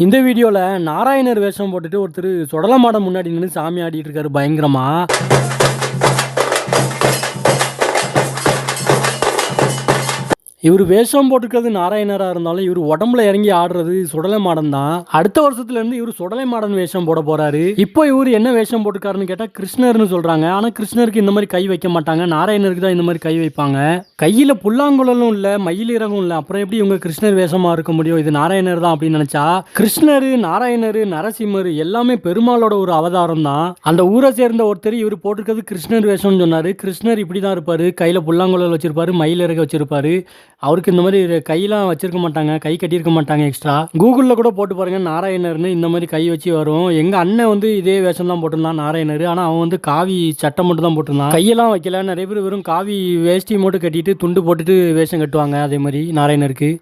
இந்த வீடியோல நாராயணர் வேஷம் போட்டுட்டு ஒருத்தர் சுடலமாடம் முன்னாடி நின்று சாமி ஆடிட்டு இருக்காரு பயங்கரமா. இவர் வேஷம் போட்டுக்கிறது நாராயணராக இருந்தாலும் இவர் உடம்புல இறங்கி ஆடுறது சுடலை மாடன் தான். அடுத்த வருஷத்துல இருந்து இவர் சுடலை மாடன் வேஷம் போட போறாரு. இப்போ இவர் என்ன வேஷம் போட்டுக்காருன்னு கேட்டா கிருஷ்ணர்னு சொல்றாங்க. ஆனா கிருஷ்ணருக்கு இந்த மாதிரி கை வைக்க மாட்டாங்க, நாராயணருக்கு தான் இந்த மாதிரி கை வைப்பாங்க. கையில புல்லாங்குழலும் இல்ல, மயில் இறகும் இல்ல, அப்புறம் எப்படி இவங்க கிருஷ்ணர் வேஷமா இருக்க முடியும்? இது நாராயணர் தான் அப்படின்னு நினைச்சா, கிருஷ்ணர், நாராயணர், நரசிம்மர் எல்லாமே பெருமாளோட ஒரு அவதாரம் தான். அந்த ஊரை சேர்ந்த ஒருத்தர் இவர் போட்டிருக்கிறது கிருஷ்ணர் வேஷம்னு சொன்னாரு. கிருஷ்ணர் இப்படிதான் இருப்பாரு, கையில புல்லாங்குழல் வச்சிருப்பாரு, மயில் இறக வச்சிருப்பாரு. அவருக்கு இந்த மாதிரி கையெல்லாம் வச்சிருக்க மாட்டாங்க, கை கட்டியிருக்க மாட்டாங்க எக்ஸ்ட்ரா. கூகுளில் கூட போட்டு பாருங்க நாராயணர்னு, இந்த மாதிரி கை வச்சு வரும். எங்கள் அண்ணன் வந்து இதே வேஷம் தான் போட்டிருந்தான் நாராயணர். ஆனால் அவன் வந்து காவி சட்டை மட்டும் தான் போட்டிருந்தான், கையெல்லாம் வைக்கல. நிறைய பேர் வெறும் காவி வேஷ்டி மட்டும் கட்டிட்டு துண்டு போட்டுட்டு வேஷம் கட்டுவாங்க, அதே மாதிரி நாராயணருக்கு.